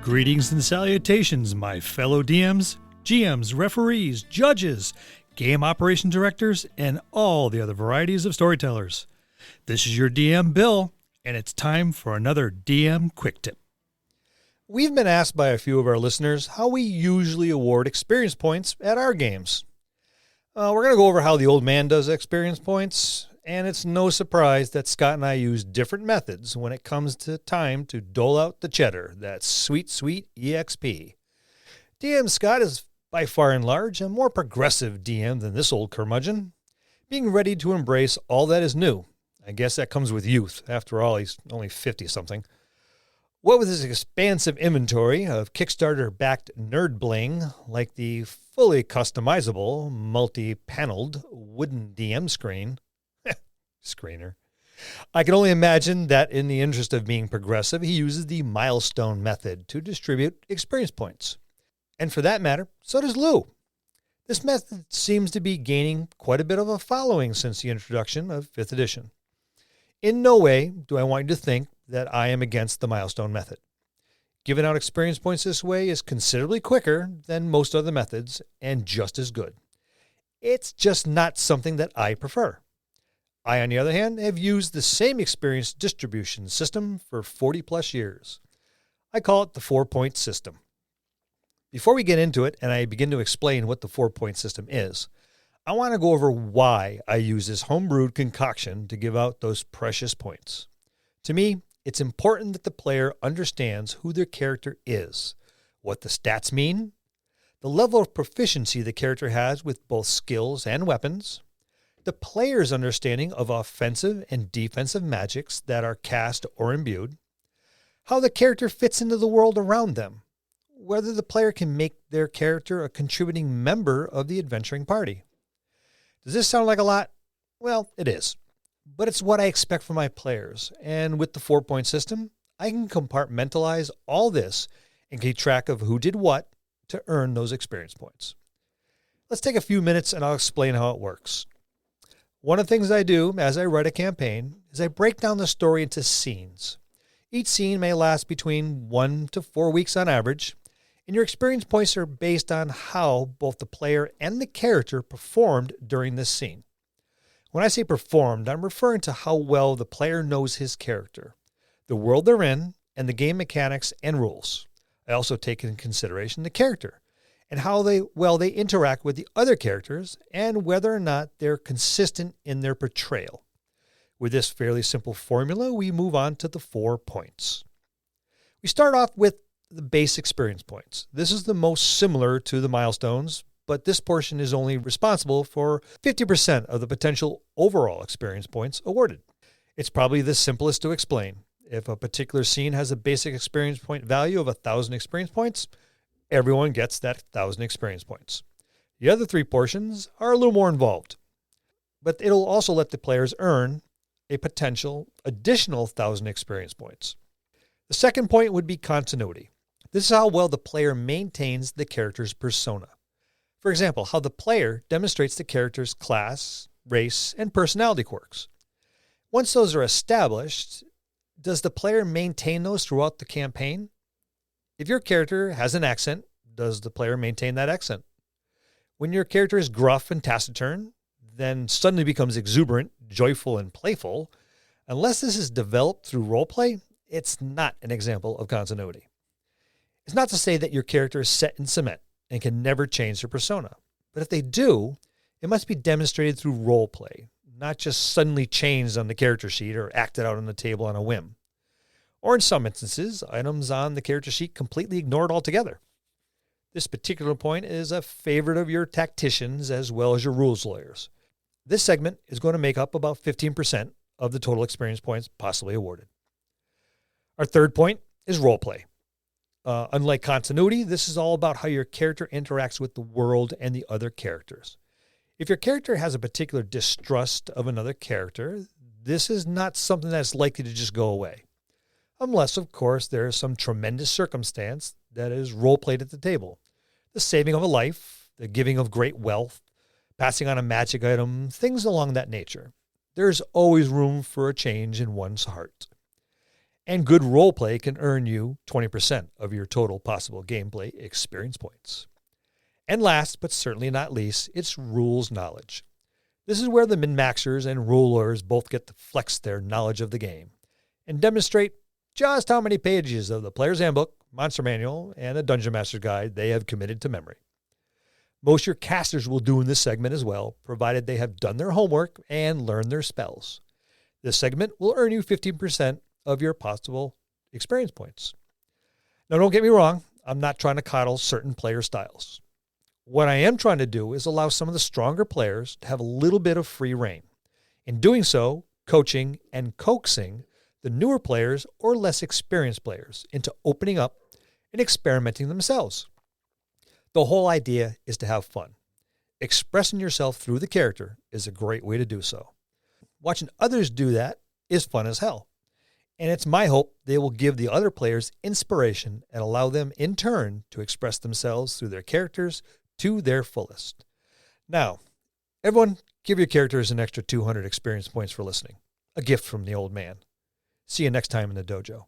Greetings and salutations, my fellow DMs, GMs, referees, judges, game operation directors, and all the other varieties of storytellers. This is your DM, Bill, and it's time for another DM Quick Tip. We've been asked by a few of our listeners how we usually award experience points at our games. We're going to go over how the old man does experience points, and it's no surprise that Scott and I use different methods when it comes to time to dole out the cheddar, that sweet, sweet EXP. DM Scott is by far and large a more progressive DM than this old curmudgeon, being ready to embrace all that is new. I guess that comes with youth. After all, he's only 50-something. What with his expansive inventory of Kickstarter-backed nerd bling, like the fully customizable, multi-paneled wooden DM screener, I can only imagine that in the interest of being progressive, he uses the milestone method to distribute experience points. And for that matter, so does Lou. This method seems to be gaining quite a bit of a following since the introduction of 5th edition. In no way do I want you to think that I am against the milestone method. Giving out experience points this way is considerably quicker than most other methods and just as good. It's just not something that I prefer. I, on the other hand, have used the same experience distribution system for 40 plus years. I call it the 4-point system. Before we get into it and I begin to explain what the 4-point system is, I want to go over why I use this homebrewed concoction to give out those precious points. To me, it's important that the player understands who their character is, what the stats mean, the level of proficiency the character has with both skills and weapons, the player's understanding of offensive and defensive magics that are cast or imbued, how the character fits into the world around them, whether the player can make their character a contributing member of the adventuring party. Does this sound like a lot? Well, it is. But it's what I expect from my players, and with the 4-point system, I can compartmentalize all this and keep track of who did what to earn those experience points. Let's take a few minutes and I'll explain how it works. One of the things I do as I write a campaign is I break down the story into scenes. Each scene may last between 1 to 4 weeks on average, and your experience points are based on how both the player and the character performed during this scene. When I say performed, I'm referring to how well the player knows his character, the world they're in, and the game mechanics and rules. I also take into consideration the character and how they interact with the other characters and whether or not they're consistent in their portrayal. With this fairly simple formula, we move on to the 4 points. We start off with the base experience points. This is the most similar to the milestones, but this portion is only responsible for 50% of the potential overall experience points awarded. It's probably the simplest to explain. If a particular scene has a basic experience point value of 1,000 experience points, everyone gets that 1,000 experience points. The other 3 portions are a little more involved, but it'll also let the players earn a potential additional 1,000 experience points. The second point would be continuity. This is how well the player maintains the character's persona. For example, how the player demonstrates the character's class, race, and personality quirks. Once those are established, does the player maintain those throughout the campaign? If your character has an accent, does the player maintain that accent? When your character is gruff and taciturn, then suddenly becomes exuberant, joyful, and playful, unless this is developed through roleplay, it's not an example of continuity. It's not to say that your character is set in cement and can never change their persona. But if they do, it must be demonstrated through roleplay, not just suddenly changed on the character sheet or acted out on the table on a whim. Or in some instances, items on the character sheet completely ignored altogether. This particular point is a favorite of your tacticians as well as your rules lawyers. This segment is going to make up about 15% of the total experience points possibly awarded. Our third point is roleplay. Unlike continuity, this is all about how your character interacts with the world and the other characters. If your character has a particular distrust of another character, this is not something that's likely to just go away. Unless, of course, there is some tremendous circumstance that is role-played at the table. The saving of a life, the giving of great wealth, passing on a magic item, things along that nature. there's always room for a change in one's heart. And good roleplay can earn you 20% of your total possible gameplay experience points. And last, but certainly not least, it's rules knowledge. This is where the min-maxers and rulers both get to flex their knowledge of the game and demonstrate just how many pages of the Player's Handbook, Monster Manual, and a Dungeon Master's Guide they have committed to memory. Most of your casters will do in this segment as well, provided they have done their homework and learned their spells. This segment will earn you 15% of your possible experience points. Now, don't get me wrong, I'm not trying to coddle certain player styles. What I am trying to do is allow some of the stronger players to have a little bit of free reign. In doing so, coaching and coaxing the newer players or less experienced players into opening up and experimenting themselves. The whole idea is to have fun. Expressing yourself through the character is a great way to do so. Watching others do that is fun as hell. And it's my hope they will give the other players inspiration and allow them in turn to express themselves through their characters to their fullest. Now, everyone, give your characters an extra 200 experience points for listening. A gift from the old man. See you next time in the dojo.